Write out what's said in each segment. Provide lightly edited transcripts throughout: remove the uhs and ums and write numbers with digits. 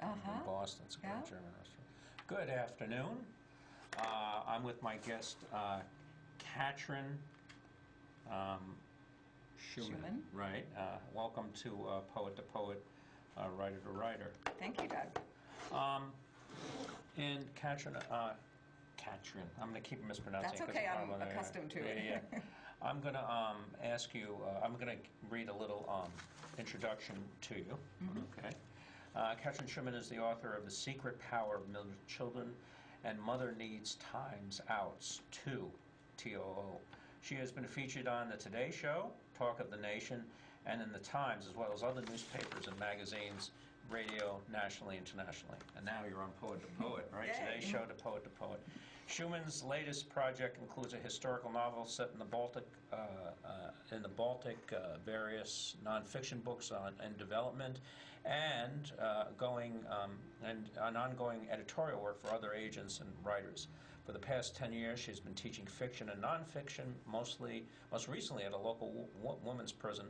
in Boston. It's a great German restaurant. Good afternoon. I'm with my guest, Katrin Schuman. Right. Welcome to Poet to Poet, Writer to Writer. Thank you, Doug. And Katrin, I'm going to keep mispronouncing. That's okay. I'm accustomed to it. Yeah. I'm going to ask you. I'm going to read a little introduction to you. Okay. Katrin Schuman is the author of The Secret Power of Million Children and Mother Needs Times Outs 2, TOO. She has been featured on The Today Show, Talk of the Nation, and in The Times, as well as other newspapers and magazines, radio, nationally, internationally. And now you're on Poet to Poet, right? Today's Show to Poet to Poet. Schuman's latest project includes a historical novel set in the Baltic, various nonfiction books in development, and an ongoing editorial work for other agents and writers. For the past 10 years, she's been teaching fiction and nonfiction, most recently at a local women's prison,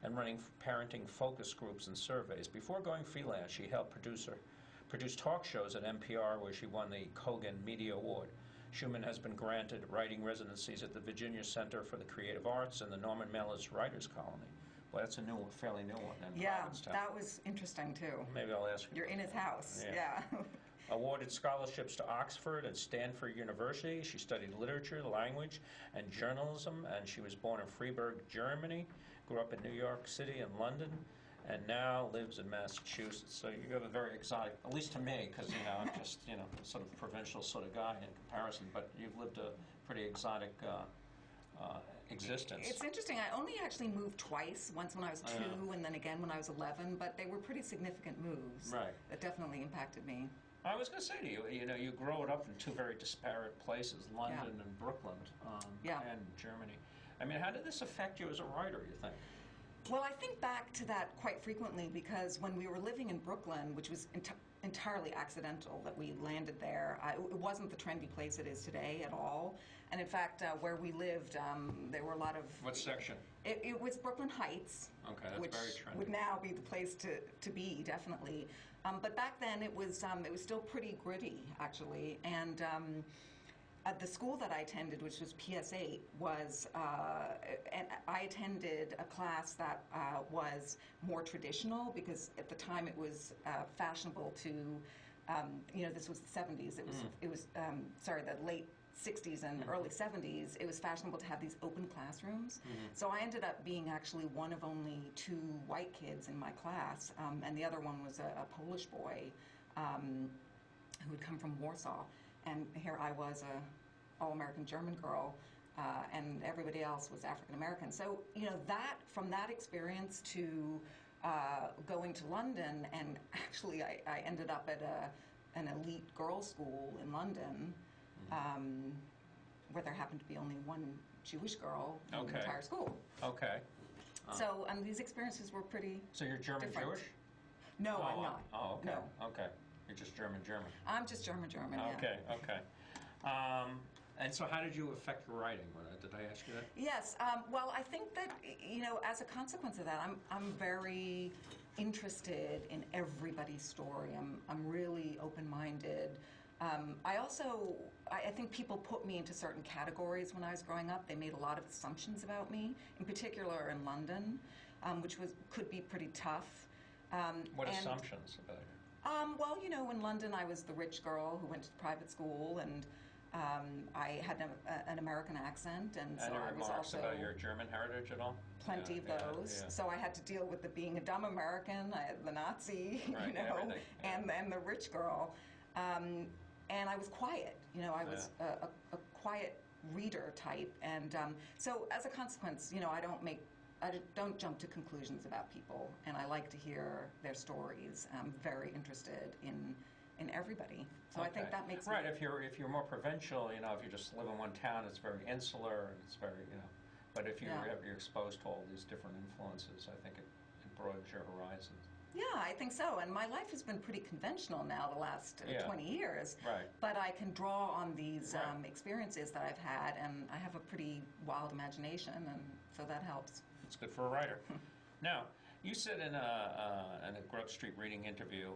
and running parenting focus groups and surveys. Before going freelance, she helped produce talk shows at NPR, where she won the Kogan Media Award. Schuman has been granted writing residencies at the Virginia Center for the Creative Arts and the Norman Mailer's Writers Colony. Well, that's a fairly new one in Provincetown. That was interesting too. Maybe I'll ask you. You're in his house. Yeah. Awarded scholarships to Oxford and Stanford University. She studied literature, language, and journalism, and she was born in Freiburg, Germany, grew up in New York City and London, and now lives in Massachusetts. So you have a very exotic, at least to me, because I'm just sort of provincial sort of guy in comparison. But you've lived a pretty exotic existence. It's interesting. I only actually moved twice. Once when I was 2, and then again when I was 11. But they were pretty significant moves. Right. That definitely impacted me. I was going to say to you, you grew up in two very disparate places, London and Brooklyn, and Germany. I mean, how did this affect you as a writer, you think? Well, I think back to that quite frequently because when we were living in Brooklyn, which was entirely accidental that we landed there, it wasn't the trendy place it is today at all. And in fact, where we lived, there were a lot of... What section? It was Brooklyn Heights, okay, that's which very trendy. Would now be the place to be, definitely. But back then, it was still pretty gritty, actually. And at the school that I attended, which was PS8, and I attended a class that was more traditional because at the time it was fashionable to, this was the 70s. It was the late 60s and early 70s. It was fashionable to have these open classrooms. So I ended up being actually one of only 2 white kids in my class, and the other one was a Polish boy who had come from Warsaw. And here I was, a all-American German girl, and everybody else was African-American. So, from that experience to going to London, and actually I ended up at an elite girls' school in London, where there happened to be only one Jewish girl in the entire school. Okay. So, these experiences were pretty So you're German different. Jewish? No, I'm not. Oh, okay. No. Okay. You're just German. I'm just German, Okay, okay. And so how did you affect your writing? Did I ask you that? Yes. Well, I think that, as a consequence of that, I'm very interested in everybody's story. I'm really open-minded. I think people put me into certain categories when I was growing up. They made a lot of assumptions about me, in particular in London, which could be pretty tough. What assumptions about you? Well, in London I was the rich girl who went to private school, and I had an American accent, and so I was also... about your German heritage at all? Plenty of those. Yeah. So I had to deal with being a dumb American, the Nazi, and the rich girl. And I was quiet. I was a quiet reader type, and so as a consequence, I don't jump to conclusions about people, and I like to hear their stories. I'm very interested in everybody, so I think that makes me... If you're more provincial, if you just live in one town, it's very insular, and it's very But if you're exposed to all these different influences, I think it broadens your horizons. Yeah, I think so. And my life has been pretty conventional now the last 20 years. Right. But I can draw on these experiences that I've had, and I have a pretty wild imagination, and so that helps. It's good for a writer. Now, You said in a Grub Street Reading interview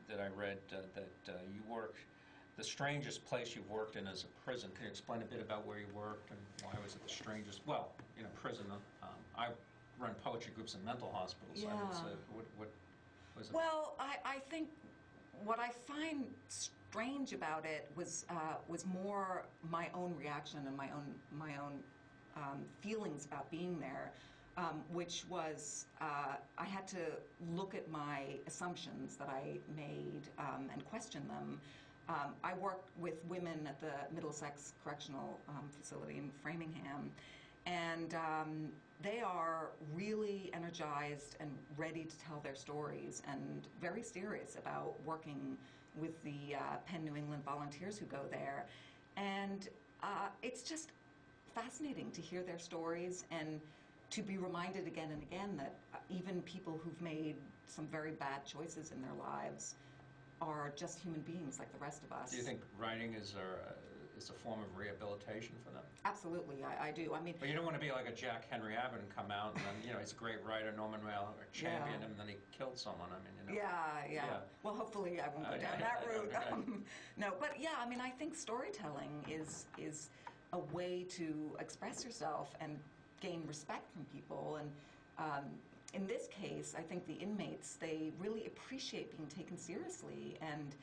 that I read that you worked, the strangest place you've worked in is a prison. Can you explain a bit about where you worked and why was it the strangest? Well, prison. I run poetry groups in mental hospitals. Yeah. What was it? Well, I think what I find strange about it was more my own reaction and my own feelings about being there, which was I had to look at my assumptions that I made and question them. I worked with women at the Middlesex Correctional Facility in Framingham, and they are really energized and ready to tell their stories and very serious about working with the Penn New England volunteers who go there. And it's just fascinating to hear their stories and to be reminded again and again that even people who've made some very bad choices in their lives are just human beings like the rest of us. Do you think writing is a form of rehabilitation for them? Absolutely, I do. I mean, but you don't want to be like a Jack Henry Abbott and come out and then he's a great writer, Norman Mailer championed him, and then he killed someone. I mean, Yeah. Well, hopefully I won't go down that route. No, but yeah, I mean, I think storytelling is a way to express yourself and gain respect from people. And in this case, I think the inmates, they really appreciate being taken seriously, and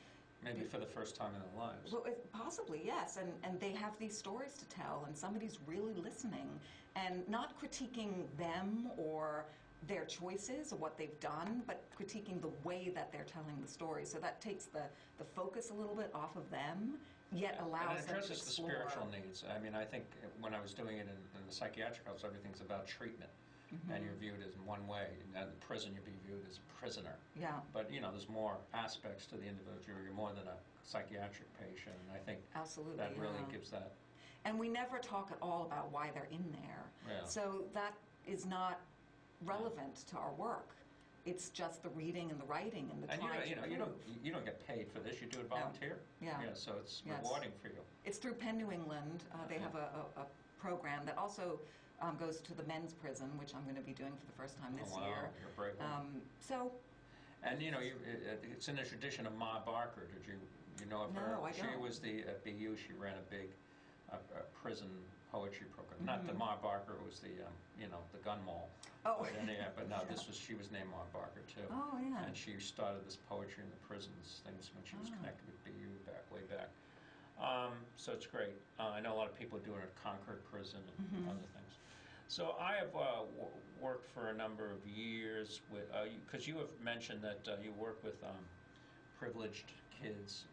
maybe for the first time in their lives. Well, possibly, yes. And they have these stories to tell, and somebody's really listening and not critiquing them or their choices or what they've done, but critiquing the way that they're telling the story. So that takes the focus a little bit off of them, yet allows them to explore. And it addresses the spiritual needs. I mean, I think when I was doing it in the psychiatric house, everything's about treatment. Mm-hmm. And you're viewed as in one way. In prison, you'd be viewed as a prisoner. Yeah. But, there's more aspects to the individual. You're more than a psychiatric patient. And I think absolutely, that really gives that. And we never talk at all about why they're in there. Yeah. So that is not relevant to our work. It's just the reading and the writing and the trying to improve. You don't get paid for this. You do it volunteer. No. Yeah. So it's rewarding for you. It's through Penn New England. They have a program that also goes to the men's prison, which I'm going to be doing for the first time this year. You're a brave one. And it's in the tradition of Ma Barker. Did you know of her? No, I don't. She was at BU. She ran a big prison poetry program. Mm-hmm. Not the Ma Barker was the the gun mall. Oh. But no, she was named Ma Barker too. Oh yeah. And she started this poetry in the prisons things when she was connected with BU way back. So it's great. I know a lot of people are doing it at Concord Prison and other things. So I have worked for a number of years with, because you have mentioned that you work with privileged kids.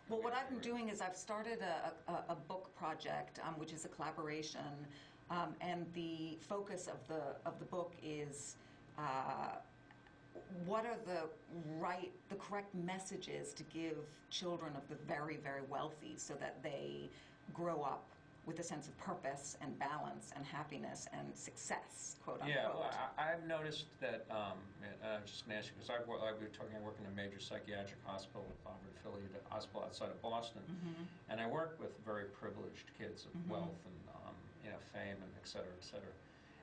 Well, what I've been doing is I've started a book project, which is a collaboration, and the focus of the book is what are the correct messages to give children of the very, very wealthy so that they grow up with a sense of purpose and balance and happiness and success, quote unquote. Yeah, well, I've noticed that, I'm just going to ask you, because I work in a major psychiatric hospital, Harvard-affiliated hospital outside of Boston, and I work with very privileged kids of wealth and, fame and et cetera, et cetera.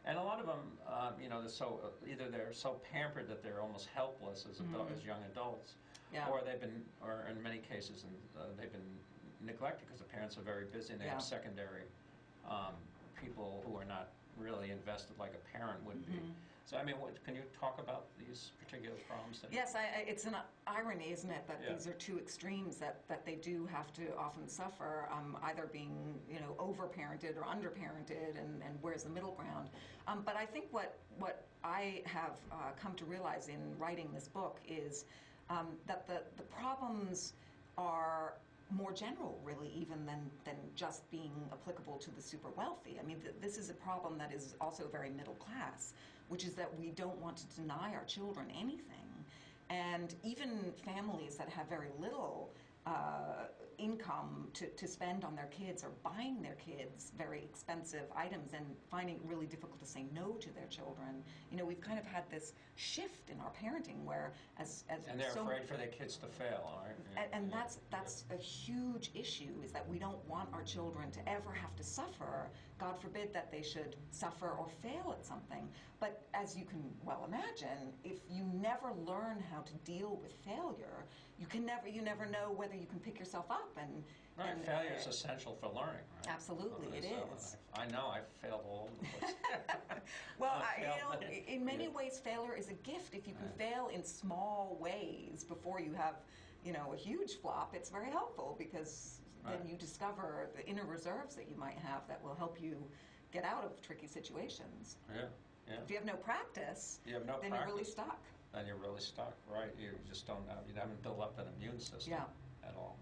And a lot of them, they're either they're so pampered that they're almost helpless as young adults, or in many cases, they've been neglected because the parents are very busy and they have secondary people who are not really invested like a parent would be. So, I mean, can you talk about these particular problems? Yes, it's an irony, isn't it, that these are two extremes that they do have to often suffer, either being, over-parented or under-parented, and where's the middle ground. But I think what I have come to realize in writing this book is that the problems are more general, really, even than just being applicable to the super wealthy. I mean, this is a problem that is also very middle class, which is that we don't want to deny our children anything. And even families that have very little income to spend on their kids are buying their kids very expensive items and finding it really difficult to say no to their children. We've kind of had this shift in our parenting where and they're afraid for their kids to fail, right? And that's a huge issue, is that we don't want our children to ever have to suffer. God forbid that they should suffer or fail at something. But as you can well imagine, if you never learn how to deal with failure, you never know whether you can pick yourself up and. Right, and failure is essential for learning, right? Absolutely, it is. I know, I've failed all over the place. Well, in many ways, failure is a gift. If you can fail in small ways before you have, a huge flop, it's very helpful because then you discover the inner reserves that you might have that will help you get out of tricky situations. Yeah, yeah. If you have no practice, then you're really stuck. Then you're really stuck, right? You just don't have, you haven't built up an immune system at all.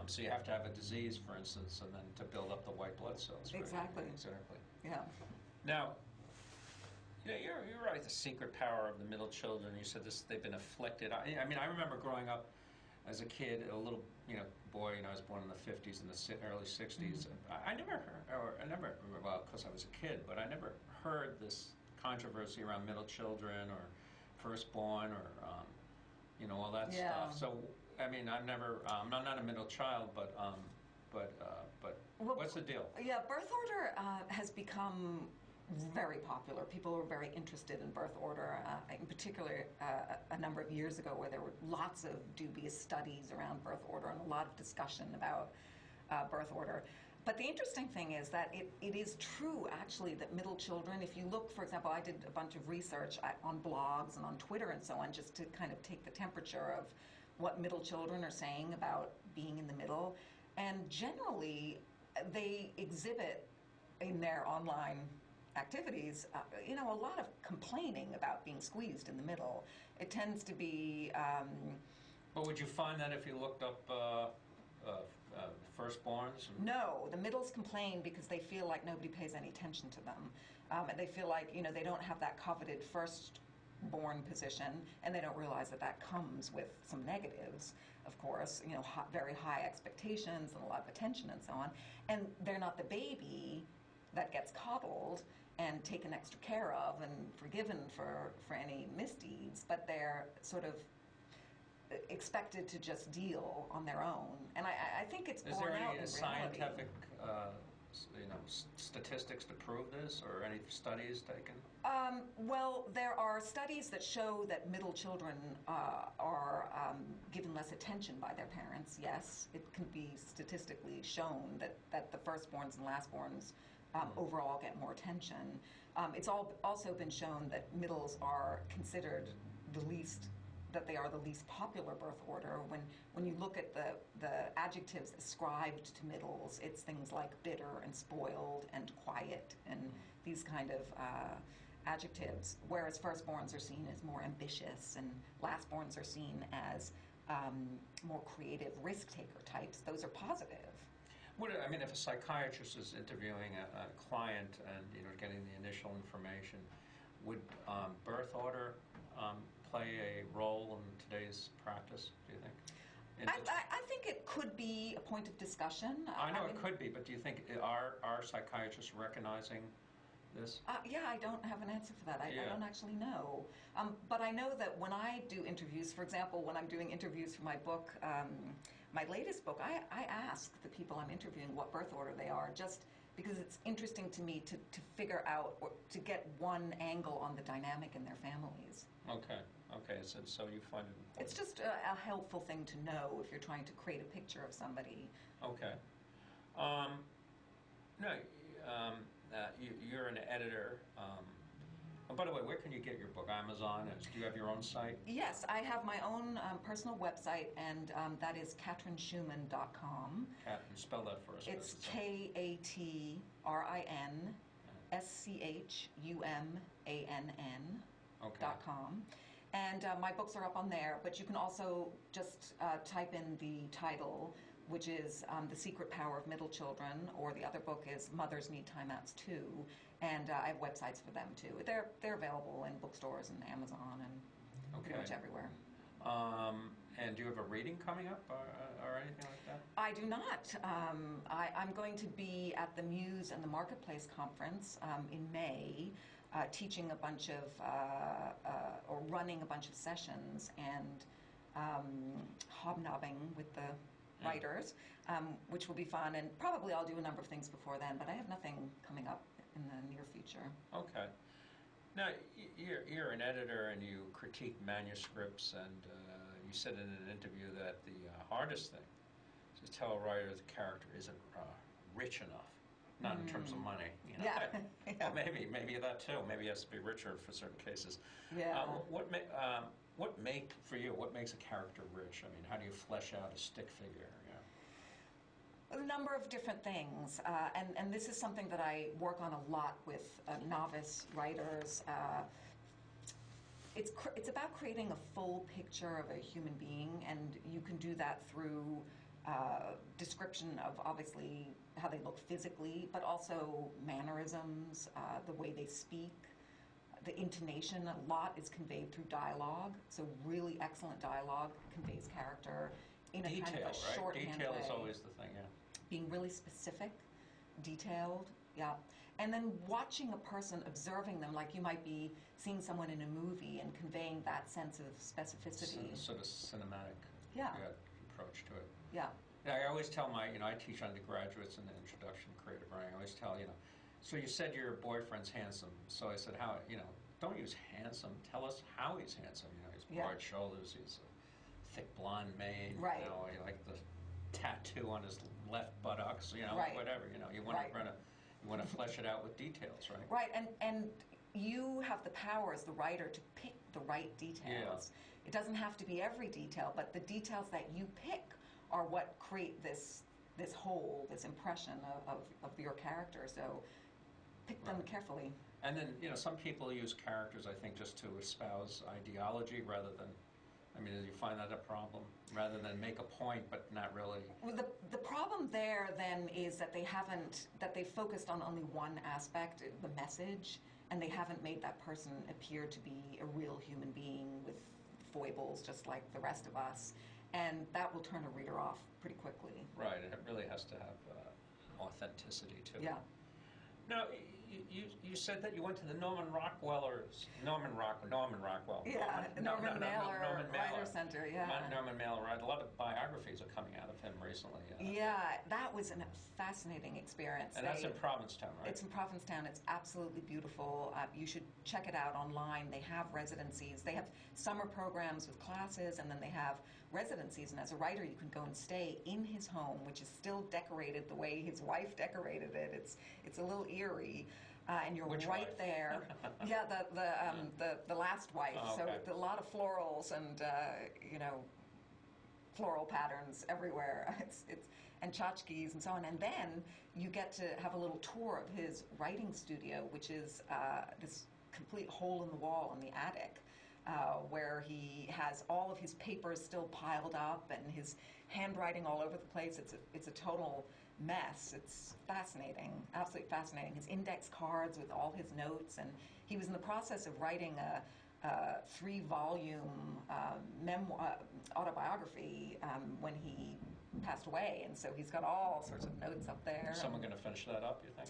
So you have to have a disease, for instance, and then to build up the white blood cells. Right? Exactly. Exactly. Yeah. Now, you're right. The secret power of the middle children. You said this; they've been afflicted. I mean, I remember growing up as a kid, a little, boy. I was born in the '50s and the early '60s. I never heard, well, because I was a kid, but I never heard this controversy around middle children or firstborn or, all that stuff. So. I mean, I'm not a middle child, but what's the deal? Yeah, birth order has become very popular. People are very interested in birth order, in particular a number of years ago where there were lots of dubious studies around birth order and a lot of discussion about birth order. But the interesting thing is that it is true, actually, that middle children, if you look, for example, I did a bunch of research on blogs and on Twitter and so on just to kind of take the temperature of what middle children are saying about being in the middle. And generally, they exhibit in their online activities, a lot of complaining about being squeezed in the middle. It tends to be... But would you find that if you looked up firstborns? No, the middles complain because they feel like nobody pays any attention to them. And they feel like, they don't have that coveted firstborn position, and they don't realize that comes with some negatives, of course, very high expectations and a lot of attention and so on. And they're not the baby that gets coddled and taken extra care of and forgiven for any misdeeds, but they're sort of expected to just deal on their own. And I think it's borne out in reality. Is there any scientific statistics to prove this, or any studies taken? Well, there are studies that show that middle children are given less attention by their parents, yes. It can be statistically shown that the firstborns and lastborns overall get more attention. It's also been shown that middles are considered that they are the least popular birth order. When you look at the adjectives ascribed to middles, it's things like bitter and spoiled and quiet and these kind of adjectives, whereas firstborns are seen as more ambitious and lastborns are seen as more creative risk-taker types. Those are positive. If a psychiatrist is interviewing a client and getting the initial information, would birth order play a role in today's practice, do you think? I think it could be a point of discussion. I know it could be, but do you think are psychiatrists recognizing this? Yeah, I don't have an answer for that. I don't actually know. But I know that when I do interviews, for example, when I'm doing interviews for my book, my latest book, I ask the people I'm interviewing what birth order they are, just because it's interesting to me to figure out, or to get one angle on the dynamic in their families. Okay. So you find it important. It's just a helpful thing to know if you're trying to create a picture of somebody. Okay. You're an editor. By the way, where can you get your book? Amazon? Do you have your own site? Yes, I have my own personal website, and that is KatrinSchuman.com. Katrin, spell that for us. It's KatrinSchumann.com. And my books are up on there, but you can also just type in the title, which is The Secret Power of Middle Children, or the other book is Mothers Need Timeouts Too, and I have websites for them too. They're available in bookstores and Amazon and pretty much everywhere. And do you have a reading coming up or anything like that? I do not. I'm going to be at the Muse and the Marketplace conference in May, teaching a bunch of, or running a bunch of sessions and hobnobbing with the writers, which will be fun, and probably I'll do a number of things before then, but I have nothing coming up in the near future. Okay. Now, you're an editor and you critique manuscripts, and you said in an interview that the hardest thing is to tell a writer the character isn't rich enough, not in terms of money. You know? Yeah. Yeah. Well, maybe that too. Maybe it has to be richer for certain cases. Yeah. What for you? What makes a character rich? I mean, how do you flesh out a stick figure? A number of different things, and this is something that I work on a lot with novice writers. It's about creating a full picture of a human being, and you can do that through description of obviously how they look physically, but also mannerisms, the way they speak, the intonation. A lot is conveyed through dialogue, so really excellent dialogue conveys character in a Detail, kind of a right? shorthand Detail way. is always the thing, yeah. Being really specific, detailed, yeah. And then watching a person, observing them, like you might be seeing someone in a movie and conveying that sense of specificity. Sort of cinematic approach to it. Yeah. Yeah, I always tell I teach undergraduates in the introduction to creative writing. I always tell, so you said your boyfriend's handsome. So I said, don't use handsome. Tell us how he's handsome. He's broad shoulders, he's a thick blonde mane. Right. He like the tattoo on his left buttocks, whatever. You want to flesh it out with details, right? Right, and you have the power as the writer to pick the right details. Yeah. It doesn't have to be every detail, but the details that you pick are what create this whole, this impression of your character. So pick them carefully. And then, some people use characters, I think, just to espouse ideology rather than, do you find that a problem? Rather than make a point, but not really. Well, the problem there then is that they've focused on only one aspect, the message, and they haven't made that person appear to be a real human being with foibles just like the rest of us. And that will turn a reader off pretty quickly. Right, and it really has to have authenticity to it. Yeah. Now, you said that you went to the Norman Rockwell. Yeah, Norman Mailer Writer Center, yeah. Norman Mailer, right? A lot of biographies are coming out of him recently. Yeah, that was a fascinating experience. And that's in Provincetown, right? It's in Provincetown. It's absolutely beautiful. You should check it out online. They have residencies. They have summer programs with classes, and then they have residencies. And as a writer, you can go and stay in his home, which is still decorated the way his wife decorated it. It's a little eerie. And you're Which right wife? there. Yeah, the last wife. Oh, okay. So a lot of florals and floral patterns everywhere. It's and tchotchkes and so on. And then you get to have a little tour of his writing studio, which is this complete hole in the wall in the attic, where he has all of his papers still piled up and his handwriting all over the place. It's a total mess. It's fascinating, absolutely fascinating. His index cards with all his notes, and he was in the process of writing a 3-volume autobiography when he passed away, and so he's got all sorts of notes up there. Is someone going to finish that up, you think?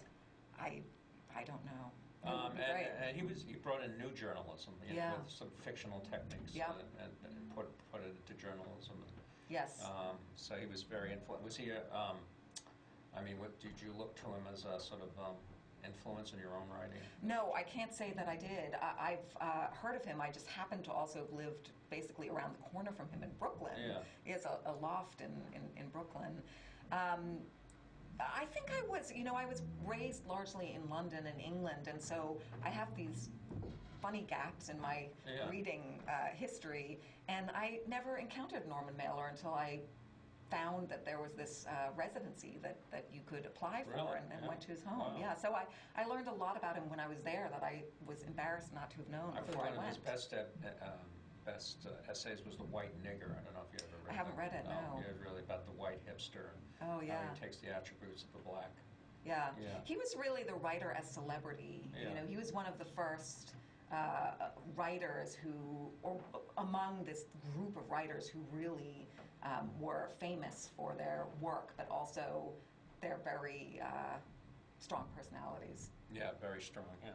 I don't know. And he brought in new journalism with some fictional techniques and put it into journalism. Yes. So he was very influential. Was he did you look to him as a sort of influence in your own writing? No, I can't say that I did. I've heard of him. I just happened to also have lived basically around the corner from him in Brooklyn. Yeah. He has a loft in Brooklyn. I think I was raised largely in London and England, and so I have these funny gaps in my reading history, and I never encountered Norman Mailer until I found that there was this residency that you could apply for and went to his home. Wow. Yeah, so I learned a lot about him when I was there that I was embarrassed not to have known before I went. One of his best essays was The White Nigger. I don't know if you ever read it. I haven't read it, no. Yeah, really about the white hipster and how he takes the attributes of the black. Yeah. He was really the writer as celebrity. Yeah. He was one of the first writers or among this group of writers who really were famous for their work, but also their very strong personalities. Yeah, very strong, yeah.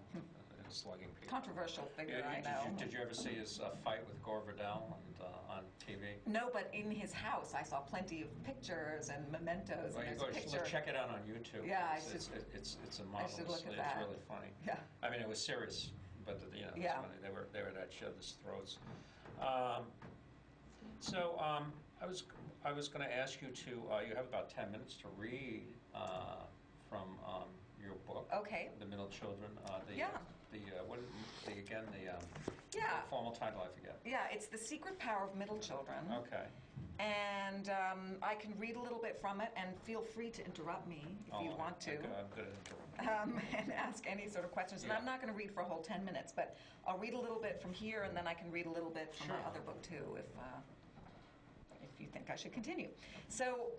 slugging people. Controversial figure, I Did know. did you ever see his fight with Gore Vidal on TV? No, but in his house, I saw plenty of pictures and mementos, Well, and you there's a picture. check it out on YouTube. Yeah, it's a I should look marvelous. at It's that. really funny. Yeah. I mean, it was serious, but you know, it's Yeah. funny. They were at each other's throats. So I was going to ask you to. You have about 10 minutes to read from your book. Okay. The Middle Children. Yeah. The formal title I forget. Yeah, it's The Secret Power of Middle Children. Okay. And I can read a little bit from it, and feel free to interrupt me if you want to. I'm good at interrupting. And ask any sort of questions. And Yeah. I'm not going to read for a whole 10 minutes, but I'll read a little bit from here, and then I can read a little bit from my Sure. other book too, if you think I should continue. So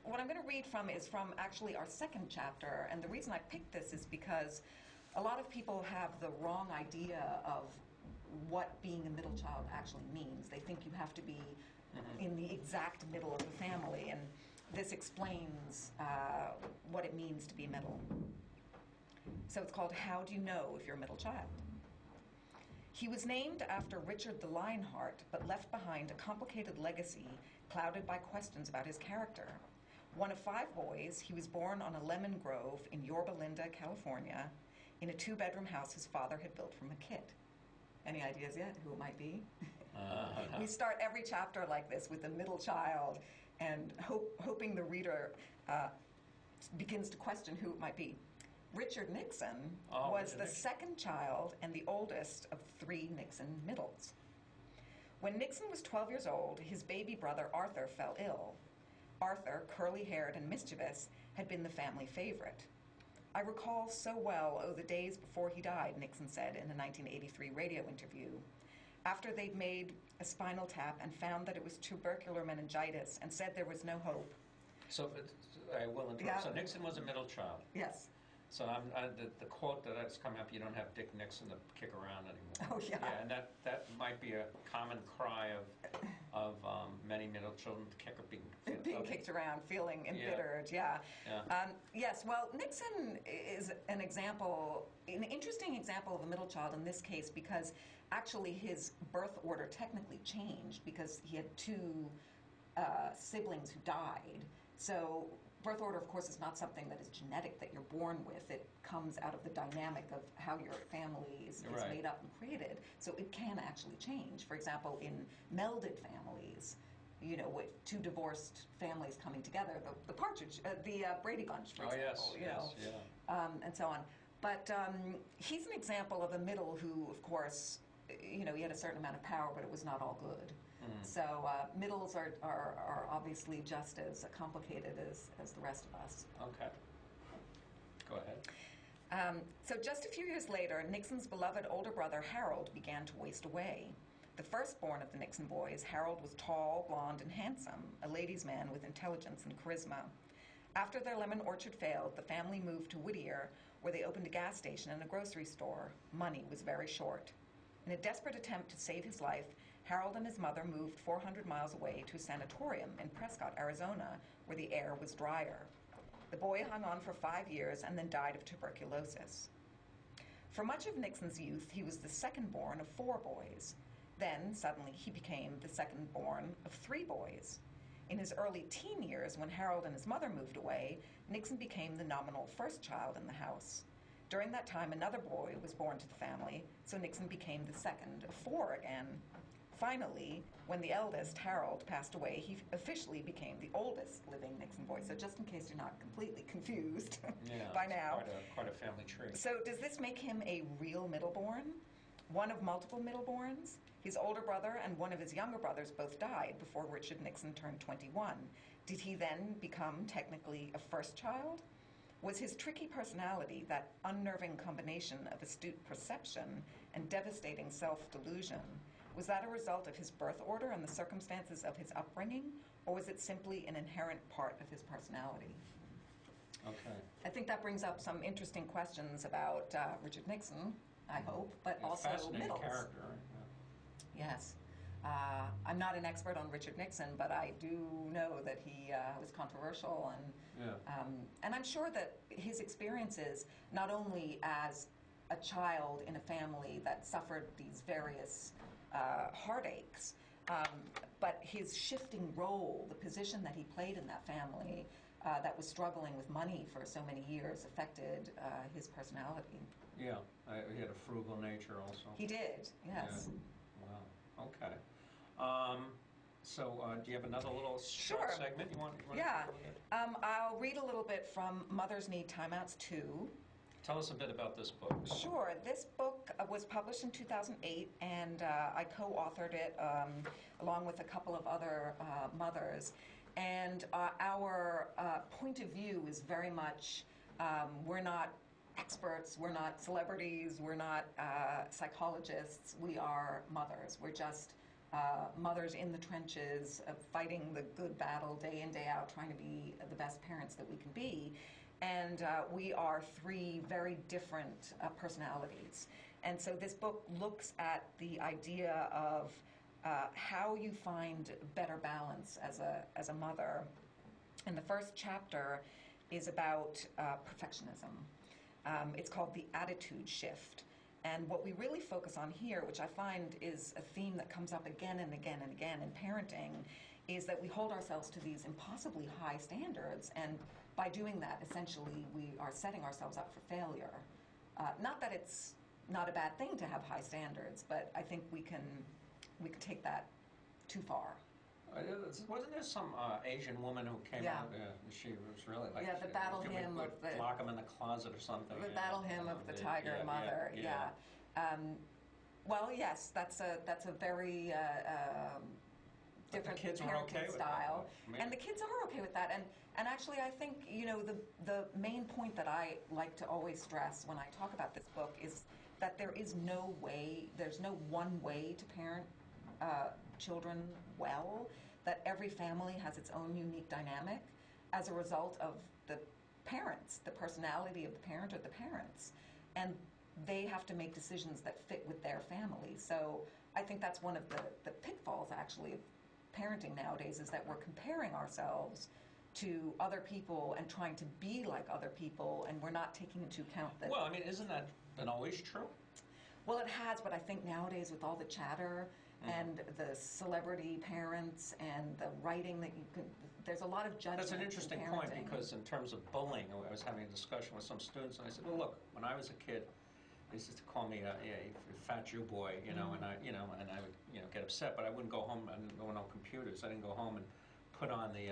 what I'm going to read from is from actually our second chapter, and the reason I picked this is because a lot of people have the wrong idea of what being a middle child actually means. They think you have to be in the exact middle of the family, and this explains what it means to be middle. So it's called How Do You Know If You're a Middle Child? He was named after Richard the Lionheart, but left behind a complicated legacy clouded by questions about his character. One of 5 boys, he was born on a lemon grove in Yorba Linda, California, in a 2-bedroom house his father had built from a kit. Any ideas yet who it might be? We start every chapter like this with the middle child and hoping the reader begins to question who it might be. Richard Nixon was the second child and the oldest of 3 Nixon middles. When Nixon was 12 years old, his baby brother Arthur fell ill. Arthur, curly-haired and mischievous, had been the family favorite. I recall so well, the days before he died, Nixon said in a 1983 radio interview. After they'd made a spinal tap and found that it was tubercular meningitis and said there was no hope. So, I will interrupt. Yeah. So Nixon was a middle child. Yes. So the quote that's coming up, you don't have Dick Nixon to kick around anymore. Oh, yeah. Yeah, and that might be a common cry of many middle children, Being kicked around, feeling embittered, yeah. Yes, well, Nixon is an interesting example of a middle child in this case, because actually his birth order technically changed because he had 2 siblings who died. So birth order, of course, is not something that is genetic, that you're born with. It comes out of the dynamic of how your family is made up and created. So it can actually change. For example, in melded families, you know, with 2 divorced families coming together, the Brady Bunch, for example, and so on. But he's an example of a middle who, of course, you know, he had a certain amount of power, but it was not all good. So middles are obviously just as complicated as the rest of us. Okay. Go ahead. So just a few years later, Nixon's beloved older brother Harold began to waste away. The firstborn of the Nixon boys, Harold was tall, blonde, and handsome, a ladies' man with intelligence and charisma. After their lemon orchard failed, the family moved to Whittier, where they opened a gas station and a grocery store. Money was very short. In a desperate attempt to save his life, Harold and his mother moved 400 miles away to a sanatorium in Prescott, Arizona, where the air was drier. The boy hung on for 5 years and then died of tuberculosis. For much of Nixon's youth, he was the second-born of 4 boys. Then, suddenly, he became the second-born of 3 boys. In his early teen years, when Harold and his mother moved away, Nixon became the nominal first child in the house. During that time, another boy was born to the family, so Nixon became the second of 4 again. Finally, when the eldest, Harold, passed away, he officially became the oldest living Nixon boy. So just in case you're not completely confused by now. Quite a family tree. So does this make him a real middleborn? One of multiple middleborns? His older brother and one of his younger brothers both died before Richard Nixon turned 21. Did he then become technically a first child? Was his tricky personality, that unnerving combination of astute perception and devastating self-delusion, was that a result of his birth order and the circumstances of his upbringing, or was it simply an inherent part of his personality? Okay. I think that brings up some interesting questions about Richard Nixon, I hope, but also fascinating middles. Character. Yes. I'm not an expert on Richard Nixon, but I do know that he was controversial, and I'm sure that his experiences, not only as a child in a family that suffered these various heartaches. But his shifting role, the position that he played in that family that was struggling with money for so many years, affected his personality. Yeah, he had a frugal nature also. He did, yes. Yeah. Wow, okay. Do you have another little short segment you want Yeah. to look at? I'll read a little bit from Mothers Need Timeouts too. Tell us a bit about this book. Sure. This book was published in 2008, and I co-authored it along with a couple of other mothers. And our point of view is very much, we're not experts, we're not celebrities, we're not psychologists, we are mothers. We're just mothers in the trenches, fighting the good battle day in, day out, trying to be the best parents that we can be. And we are three very different personalities. And so this book looks at the idea of how you find better balance as a mother. And the first chapter is about perfectionism. It's called The Attitude Shift. And what we really focus on here, which I find is a theme that comes up again and again and again in parenting, is that we hold ourselves to these impossibly high standards, and by doing that, essentially, we are setting ourselves up for failure. Not that it's not a bad thing to have high standards, but I think we can take that too far. Wasn't there some Asian woman who came out? She was really like the battle hymn of the lock them in the closet or something. The battle hymn of the tiger mother. Well, yes, that's a very different parenting style, and the kids are okay with that. And actually, I think the main point that I like to always stress when I talk about this book is that there's no one way to parent children well, that every family has its own unique dynamic as a result of the parents, the personality of the parent or the parents. And they have to make decisions that fit with their family. So I think that's one of the pitfalls, actually, of parenting nowadays, is that we're comparing ourselves to other people and trying to be like other people, and we're not taking into account that... Well, I mean, isn't that been always true? Well, it has, but I think nowadays with all the chatter and the celebrity parents and the writing that you can... There's a lot of judgment. That's an interesting point, because in terms of bullying, I was having a discussion with some students, and I said, well, look, when I was a kid, they used to call me a fat Jew boy, and I would get upset, but I wouldn't go home. I didn't go on computers. I didn't go home and put on the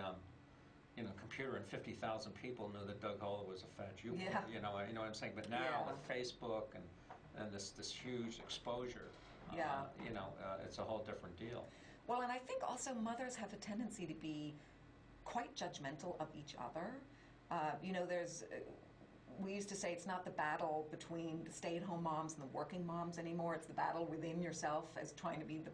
computer, and 50,000 people knew that Doug Holler was a fat Jew boy. You know what I'm saying? But now with Facebook and this huge exposure, it's a whole different deal. Well, and I think also mothers have a tendency to be quite judgmental of each other. We used to say it's not the battle between the stay-at-home moms and the working moms anymore. It's the battle within yourself as trying to be the